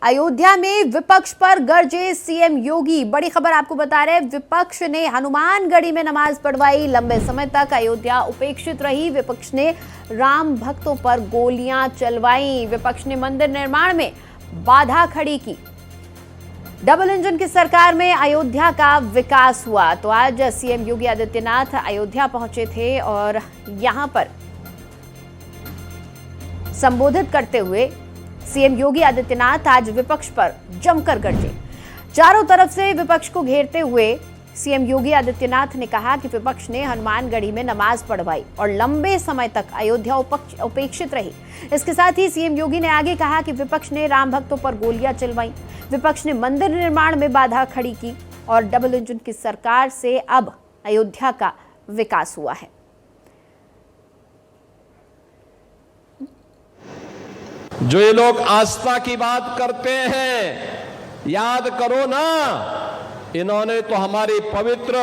अयोध्या में विपक्ष पर गरजे सीएम योगी। बड़ी खबर आपको बता रहे हैं, विपक्ष ने हनुमानगढ़ी में नमाज पढ़वाई। लंबे समय तक अयोध्या उपेक्षित रही। विपक्ष ने राम भक्तों पर गोलियां चलवाई। विपक्ष ने मंदिर निर्माण में बाधा खड़ी की। डबल इंजन की सरकार में अयोध्या का विकास हुआ। तो आज सीएम योगी आदित्यनाथ अयोध्या पहुंचे थे और यहां पर संबोधित करते हुए सीएम योगी आदित्यनाथ आज विपक्ष पर जमकर गरजे। चारों तरफ से विपक्ष को घेरते हुए सीएम योगी आदित्यनाथ ने कहा कि विपक्ष ने हनुमानगढ़ी में नमाज पढ़वाई और लंबे समय तक अयोध्या उपेक्षित रही। इसके साथ ही सीएम योगी ने आगे कहा कि विपक्ष ने राम भक्तों पर गोलियां चलवाई। विपक्ष ने मंदिर निर्माण में बाधा खड़ी की और डबल इंजन की सरकार से अब अयोध्या का विकास हुआ है। जो ये लोग आस्था की बात करते हैं, याद करो ना, इन्होंने तो हमारी पवित्र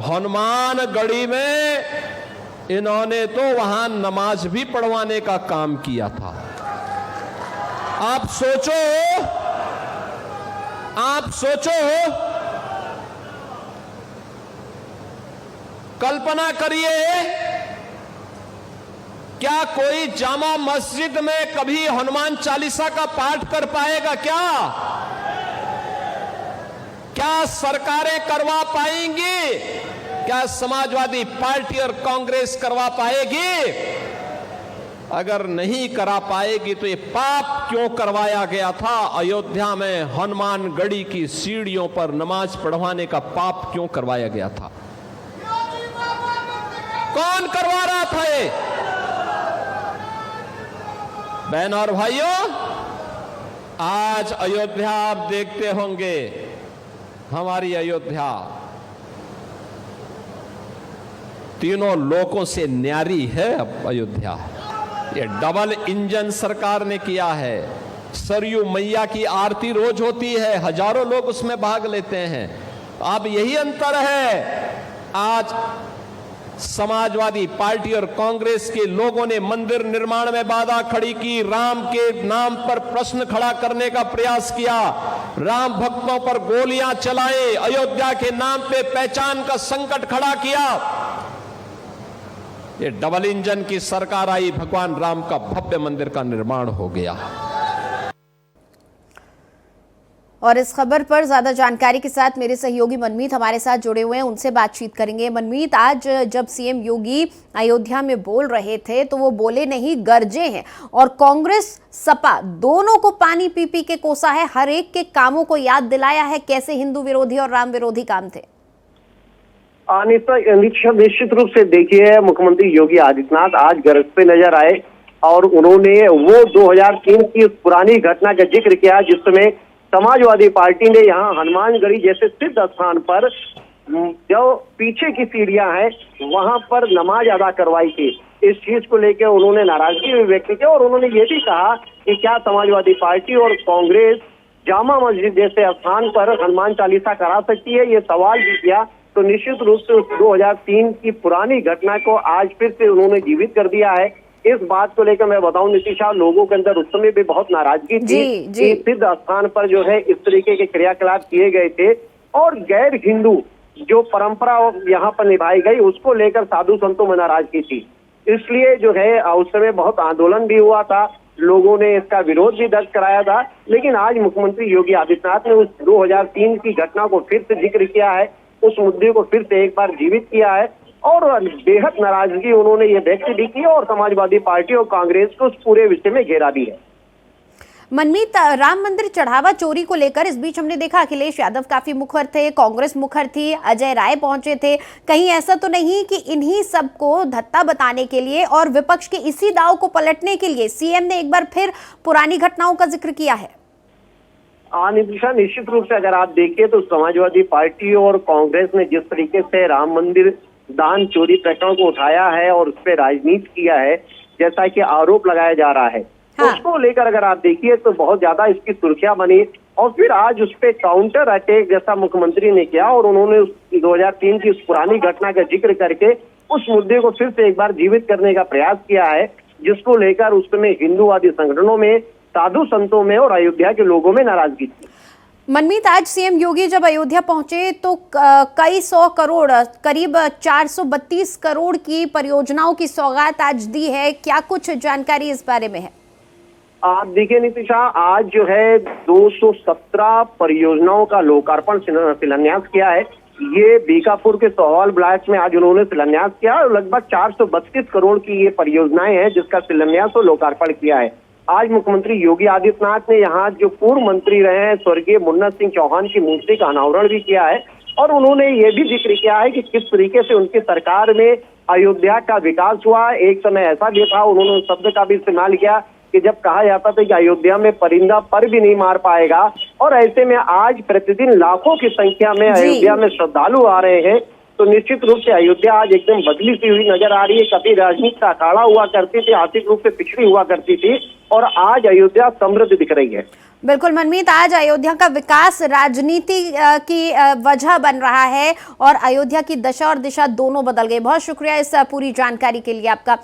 हनुमानगढ़ी में इन्होंने तो वहां नमाज भी पढ़वाने का काम किया था। आप सोचो, कल्पना करिए, क्या कोई जामा मस्जिद में कभी हनुमान चालीसा का पाठ कर पाएगा? क्या सरकारें करवा पाएंगी? क्या समाजवादी पार्टी और कांग्रेस करवा पाएगी? अगर नहीं करा पाएगी तो ये पाप क्यों करवाया गया था? अयोध्या में हनुमानगढ़ी की सीढ़ियों पर नमाज पढ़वाने का पाप क्यों करवाया गया था? कौन करवा रहा था ये? बहन और भाइयों, आज अयोध्या आप देखते होंगे, हमारी अयोध्या तीनों लोकों से न्यारी है। अब अयोध्या ये डबल इंजन सरकार ने किया है। सरयू मैया की आरती रोज होती है, हजारों लोग उसमें भाग लेते हैं। अब यही अंतर है, आज समाजवादी पार्टी और कांग्रेस के लोगों ने मंदिर निर्माण में बाधा खड़ी की, राम के नाम पर प्रश्न खड़ा करने का प्रयास किया, राम भक्तों पर गोलियां चलाई, अयोध्या के नाम पे पहचान का संकट खड़ा किया। ये डबल इंजन की सरकार आई, भगवान राम का भव्य मंदिर का निर्माण हो गया। और इस खबर पर ज्यादा जानकारी के साथ मेरे सहयोगी मनमीत हमारे साथ जुड़े हुए हैं, उनसे बातचीत करेंगे। मनमीत, आज जब सीएम योगी अयोध्या में बोल रहे थे तो वो बोले नहीं, गरजे हैं, और कांग्रेस सपा दोनों को पानी पी पी के कोसा है, हर एक के कामों को याद दिलाया है कैसे हिंदू विरोधी और राम विरोधी काम थे। निश्चित रूप से देखिए, मुख्यमंत्री योगी आदित्यनाथ आज गरजते नजर आए और उन्होंने वो 2003 की पुरानी घटना का जिक्र किया जिसमें समाजवादी पार्टी ने यहाँ हनुमानगढ़ी जैसे सिद्ध स्थान पर जो पीछे की सीढ़ियां हैं वहां पर नमाज अदा करवाई थी। इस चीज को लेकर उन्होंने नाराजगी भी व्यक्त की और उन्होंने ये भी कहा कि क्या समाजवादी पार्टी और कांग्रेस जामा मस्जिद जैसे स्थान पर हनुमान चालीसा करा सकती है, ये सवाल भी किया। तो निश्चित रूप से उस 2003 की पुरानी घटना को आज फिर से उन्होंने जीवित कर दिया है। इस बात को लेकर मैं बताऊं नितिशा, लोगों के अंदर उस समय भी बहुत नाराजगी थी कि सिद्ध स्थान पर जो है इस तरीके के क्रियाकलाप किए गए थे और गैर हिंदू जो परंपरा यहाँ पर निभाई गई उसको लेकर साधु संतों में नाराजगी थी। इसलिए जो है उस समय बहुत आंदोलन भी हुआ था, लोगों ने इसका विरोध भी दर्ज कराया था। लेकिन आज मुख्यमंत्री योगी आदित्यनाथ ने उस 2003 की घटना को फिर से जिक्र किया है, उस मुद्दे को फिर से एक बार जीवित किया है और बेहद नाराजगी उन्होंने ये व्यक्त भी की और समाजवादी पार्टी और कांग्रेस को उस पूरे विषय में घेरा भी है। मनमीत, राम मंदिर चढ़ावा चोरी को लेकर इस बीच हमने देखा अखिलेश यादव काफी मुखर थे, कांग्रेस मुखर थी, अजय राय पहुंचे थे। कहीं ऐसा तो नहीं कि इन्हीं सबको धत्ता बताने के लिए और विपक्ष के इसी दाव को पलटने के लिए सीएम ने एक बार फिर पुरानी घटनाओं का जिक्र किया है? नितिशा, निश्चित रूप से अगर आप देखिए तो समाजवादी पार्टी और कांग्रेस ने जिस तरीके से राम मंदिर दान चोरी प्रकरण को उठाया है और उस पर राजनीति किया है, जैसा कि आरोप लगाया जा रहा है, उसको लेकर अगर आप देखिए तो बहुत ज्यादा इसकी सुर्खियां बनी और फिर आज उस पर काउंटर अटैक जैसा मुख्यमंत्री ने किया और उन्होंने 2003 की उस पुरानी घटना का जिक्र करके उस मुद्दे को फिर से एक बार जीवित करने का प्रयास किया है, जिसको लेकर उस समय हिंदूवादी संगठनों में साधु संतों में और अयोध्या के लोगों में नाराजगी थी। मनमीत, आज सीएम योगी जब अयोध्या पहुंचे तो कई सौ करोड़, करीब 432 करोड़ की परियोजनाओं की सौगात आज दी है। क्या कुछ जानकारी इस बारे में है? आप देखिए नितिशा, आज जो है 217 परियोजनाओं का लोकार्पण शिलान्यास किया है। ये बीकापुर के सोहवाल ब्लॉक में आज उन्होंने शिलान्यास किया और लगभग 432 करोड़ की ये परियोजनाएं हैं जिसका शिलान्यास और लोकार्पण किया है। आज मुख्यमंत्री योगी आदित्यनाथ ने यहाँ जो पूर्व मंत्री रहे हैं स्वर्गीय मुन्ना सिंह चौहान की मूर्ति का अनावरण भी किया है और उन्होंने ये भी जिक्र किया है कि किस तरीके से उनकी सरकार में अयोध्या का विकास हुआ। एक समय ऐसा भी था, उन्होंने उस शब्द का भी इस्तेमाल किया कि जब कहा जाता था कि अयोध्या में परिंदा पर भी नहीं मार पाएगा, और ऐसे में आज प्रतिदिन लाखों की संख्या में अयोध्या में श्रद्धालु आ रहे हैं। तो निश्चित रूप से अयोध्या आज एकदम बदली सी हुई नजर आ रही है। कभी राजनीति का अखाड़ा हुआ करती थी, आर्थिक रूप से पिछड़ी हुआ करती थी, और आज अयोध्या समृद्ध दिख रही है। बिल्कुल मनमीत, आज अयोध्या का विकास राजनीति की वजह बन रहा है और अयोध्या की दशा और दिशा दोनों बदल गई। बहुत शुक्रिया इस पूरी जानकारी के लिए आपका।